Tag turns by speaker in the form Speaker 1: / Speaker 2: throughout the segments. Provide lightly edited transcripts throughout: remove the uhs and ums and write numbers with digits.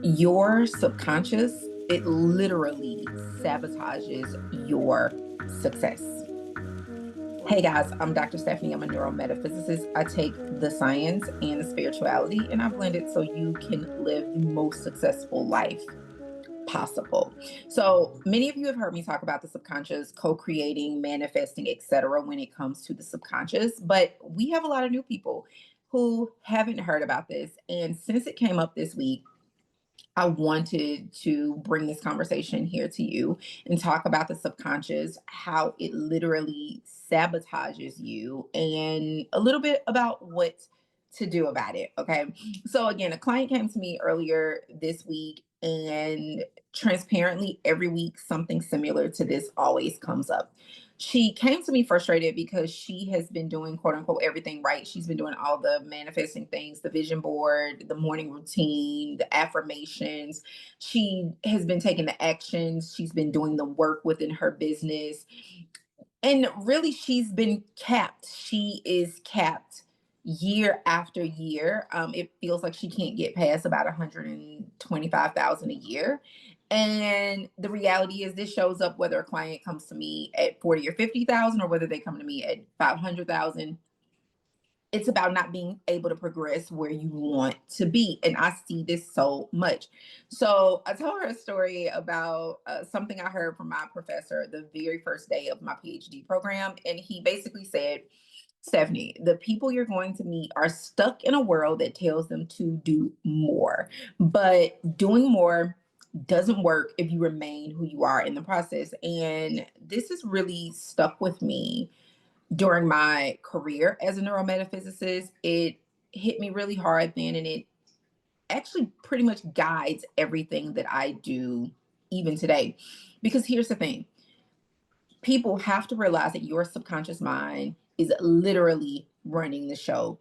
Speaker 1: Your subconscious, it literally sabotages your success. Hey guys, I'm Dr. Stephanie. I'm a neurometaphysicist. I take the science and the spirituality and I blend it so you can live the most successful life possible. So many of you have heard me talk about the subconscious, co-creating, manifesting, etc. when it comes to the subconscious, but we have a lot of new people who haven't heard about this. And since it came up this week, I wanted to bring this conversation here to you and talk about the subconscious, how it literally sabotages you, and a little bit about what to do about it. Okay. So, again, a client came to me earlier this week, and transparently, every week, something similar to this always comes up. She came to me frustrated because she has been doing quote unquote everything right. She's been doing all the manifesting things, the vision board, the morning routine, the affirmations. She has been taking the actions. She's been doing the work within her business. And really, she's been capped. She is capped year after year. It feels like she can't get past about 125,000 a year. And the reality is, this shows up whether a client comes to me at 40 or 50,000, or whether they come to me at 500,000. It's about not being able to progress where you want to be. And I see this so much. So I told her a story about something I heard from my professor the very first day of my PhD program. And he basically said, Stephanie, the people you're going to meet are stuck in a world that tells them to do more. But doing more doesn't work if you remain who you are in the process. And this has really stuck with me during my career as a neurometaphysicist. It hit me really hard then, and it actually pretty much guides everything that I do even today. Because here's the thing, people have to realize that your subconscious mind is literally running the show.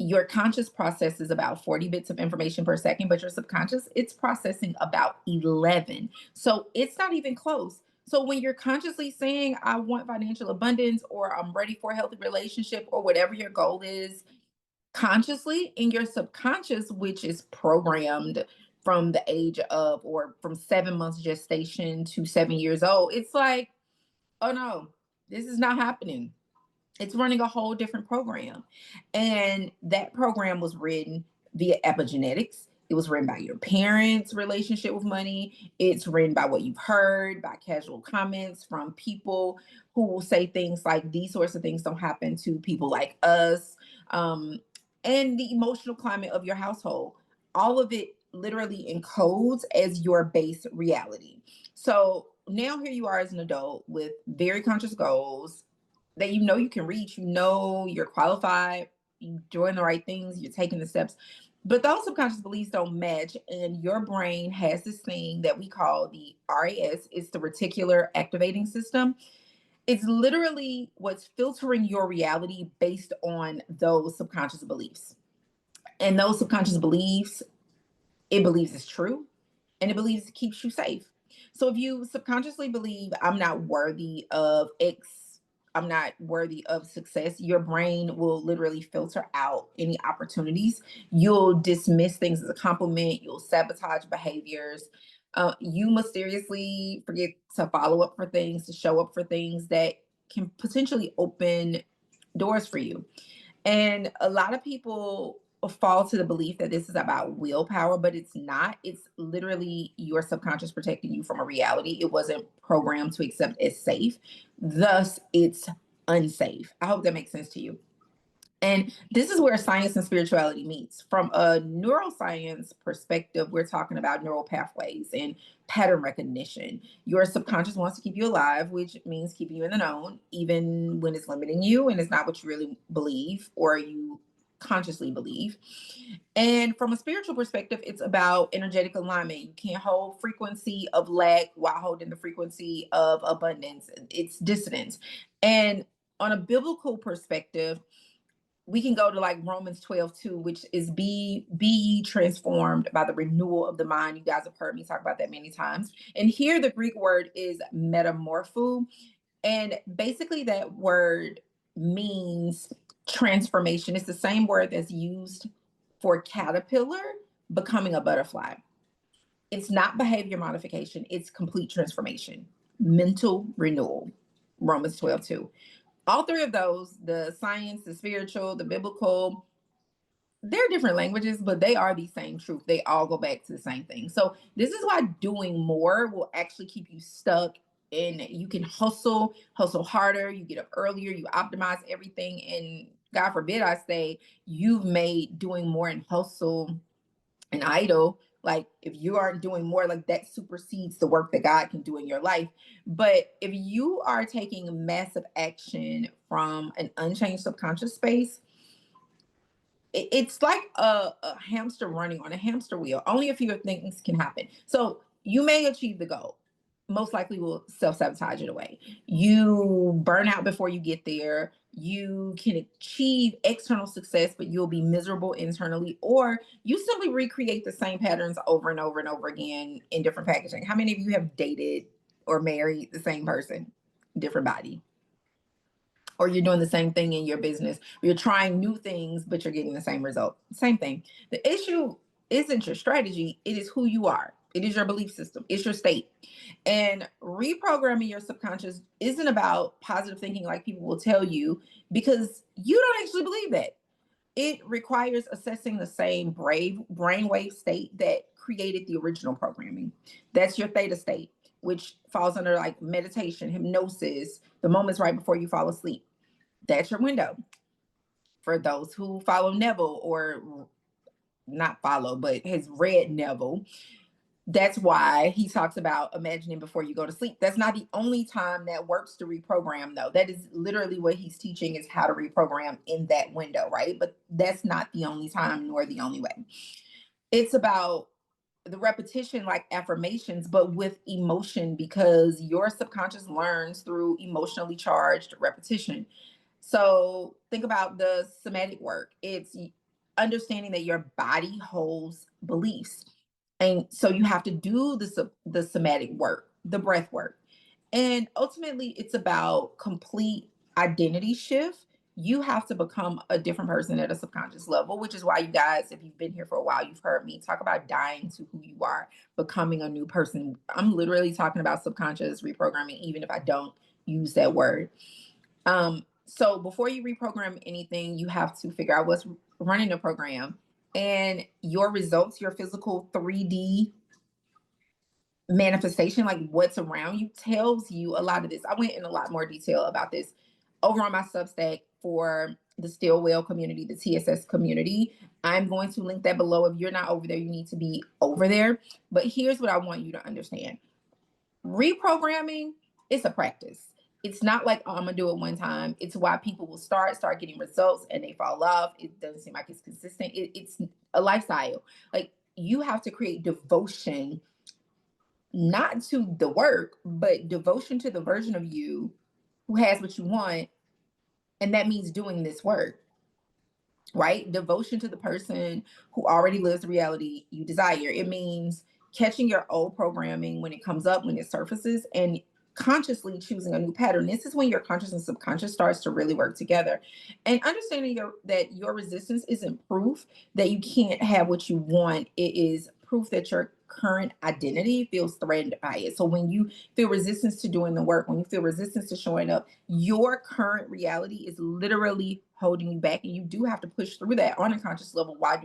Speaker 1: Your conscious processes about 40 bits of information per second, but your subconscious, it's processing about 11. So it's not even close. So when you're consciously saying, I want financial abundance, or I'm ready for a healthy relationship, or whatever your goal is, consciously, in your subconscious, which is programmed from the age of, or from 7 months gestation to 7 years old, it's like, oh no, this is not happening. It's running a whole different program. And that program was written via epigenetics. It was written by your parents' relationship with money. It's written by what you've heard, by casual comments from people who will say things like, these sorts of things don't happen to people like us. Um, and the emotional climate of your household. All of it literally encodes as your base reality. So now here you are as an adult with very conscious goals that you know you can reach, you know you're qualified, you're doing the right things, you're taking the steps. But those subconscious beliefs don't match, and your brain has this thing that we call the RAS. It's the reticular activating system. It's literally what's filtering your reality based on those subconscious beliefs. And those subconscious beliefs, it believes it's true, and it believes it keeps you safe. So if you subconsciously believe, I'm not worthy of X, I'm not worthy of success, your brain will literally filter out any opportunities. You'll dismiss things as a compliment, you'll sabotage behaviors. You mysteriously forget to follow up for things, to show up for things that can potentially open doors for you. And a lot of people fall to the belief that this is about willpower, but it's not. It's literally your subconscious protecting you from a reality it wasn't programmed to accept as safe. Thus, it's unsafe. I hope that makes sense to you. And this is where science and spirituality meets. From a neuroscience perspective, we're talking about neural pathways and pattern recognition. Your subconscious wants to keep you alive, which means keeping you in the known, even when it's limiting you and it's not what you really believe or you consciously believe. And from a spiritual perspective, it's about energetic alignment. You can't hold frequency of lack while holding the frequency of abundance. It's dissonance. And on a biblical perspective, we can go to like Romans 12:2, which is be ye transformed by the renewal of the mind. You guys have heard me talk about that many times. And here the Greek word is metamorpho. And basically that word means transformation. It's the same word that's used for caterpillar becoming a butterfly. It's not behavior modification, it's complete transformation, mental renewal. Romans 12:2. All three of those, the science, the spiritual, the biblical, they're different languages, but they are the same truth. They all go back to the same thing. So this is why doing more will actually keep you stuck. And you can hustle harder, you get up earlier, you optimize everything. And God forbid I say you've made doing more and hustle an idol. Like if you aren't doing more, like that supersedes the work that God can do in your life. But if you are taking massive action from an unchanged subconscious space, it's like a hamster running on a hamster wheel. Only a few things can happen. So you may achieve the goal. Most likely will self-sabotage it away. You burn out before you get there. You can achieve external success, but you'll be miserable internally, or you simply recreate the same patterns over and over and over again in different packaging. How many of you have dated or married the same person, different body? Or you're doing the same thing in your business. You're trying new things, but you're getting the same result. Same thing. The issue isn't your strategy, it is who you are. It is your belief system, it's your state. And reprogramming your subconscious isn't about positive thinking like people will tell you, because you don't actually believe that. It requires assessing the same brave brainwave state that created the original programming. That's your theta state, which falls under like meditation, hypnosis, the moments right before you fall asleep. That's your window. For those who follow Neville, or not follow, but has read Neville, that's why he talks about imagining before you go to sleep. That's not the only time that works to reprogram, though. That is literally what he's teaching, is how to reprogram in that window, right? But that's not the only time nor the only way. It's about the repetition, like affirmations, but with emotion, because your subconscious learns through emotionally charged repetition. So think about the somatic work. It's understanding that your body holds beliefs. And so you have to do the somatic work, the breath work. And ultimately, it's about complete identity shift. You have to become a different person at a subconscious level, which is why you guys, if you've been here for a while, you've heard me talk about dying to who you are, becoming a new person. I'm literally talking about subconscious reprogramming, even if I don't use that word. So before you reprogram anything, you have to figure out what's running the program, and your results, your physical 3D manifestation, like what's around you, tells you a lot of this. I went in a lot more detail about this over on my Substack for the Still Well community, the TSS community. I'm going to link that below. If you're not over there, you need to be over there. But here's what I want you to understand. Reprogramming is a practice. It's not like, oh, I'm gonna do it one time. It's why people will start getting results and they fall off. It doesn't seem like it's consistent. It's a lifestyle. Like, you have to create devotion, not to the work, but devotion to the version of you who has what you want. And that means doing this work, right? Devotion to the person who already lives the reality you desire. It means catching your old programming when it comes up, when it surfaces, and consciously choosing a new pattern. This is when your conscious and subconscious starts to really work together. And understanding that your resistance isn't proof that you can't have what you want. It is proof that your current identity feels threatened by it. So when you feel resistance to doing the work, when you feel resistance to showing up, your current reality is literally holding you back. And you do have to push through that on a conscious level while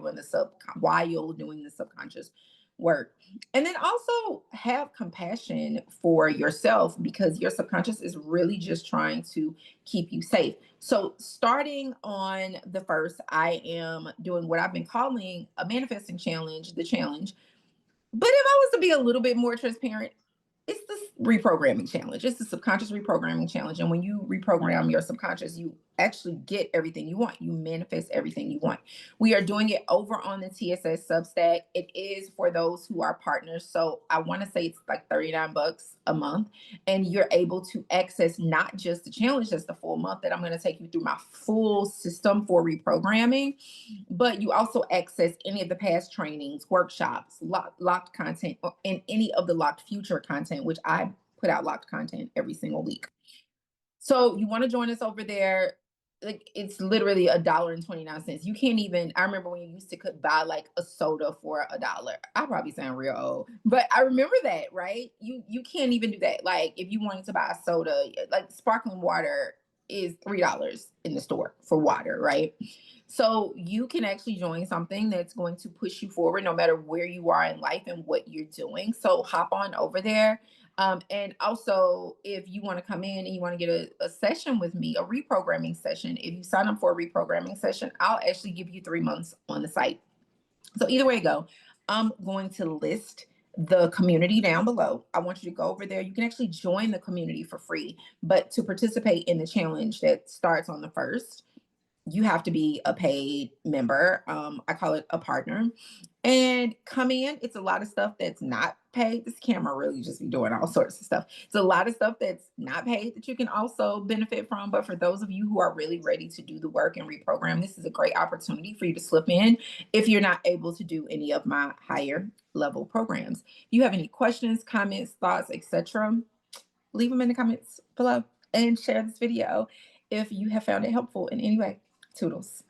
Speaker 1: you're doing the subconscious work. And then also have compassion for yourself, because your subconscious is really just trying to keep you safe. So starting on the first, I am doing what I've been calling a manifesting challenge, the challenge. But if I was to be a little bit more transparent, it's the reprogramming challenge. It's the subconscious reprogramming challenge. And when you reprogram your subconscious, you actually get everything you want. You manifest everything you want. We are doing it over on the TSS Substack. It is for those who are partners. So I want to say it's like $39 a month. And you're able to access not just the challenge, that's the full month that I'm going to take you through my full system for reprogramming, but you also access any of the past trainings, workshops, locked content, and any of the locked future content, which I put out locked content every single week. So you want to join us over there. like it's literally $1.29. You can't even. I remember when you used to could buy like a soda for $1. I probably sound real old, but I remember that, right? You can't even do that. Like if you wanted to buy a soda, like sparkling water is $3 in the store for water, right? So you can actually join something that's going to push you forward no matter where you are in life and what you're doing. So hop on over there. And also, if you want to come in and you want to get a session with me, a reprogramming session, if you sign up for a reprogramming session, I'll actually give you 3 months on the site. So either way you go, I'm going to list the community down below. I want you to go over there. You can actually join the community for free, but to participate in the challenge that starts on the 1st, you have to be a paid member. I call it a partner. And come in. It's a lot of stuff that's not paid. This camera really just be doing all sorts of stuff. It's a lot of stuff that's not paid that you can also benefit from. But for those of you who are really ready to do the work and reprogram, this is a great opportunity for you to slip in if you're not able to do any of my higher level programs. If you have any questions, comments, thoughts, etc., leave them in the comments below and share this video if you have found it helpful in any way. Toodles.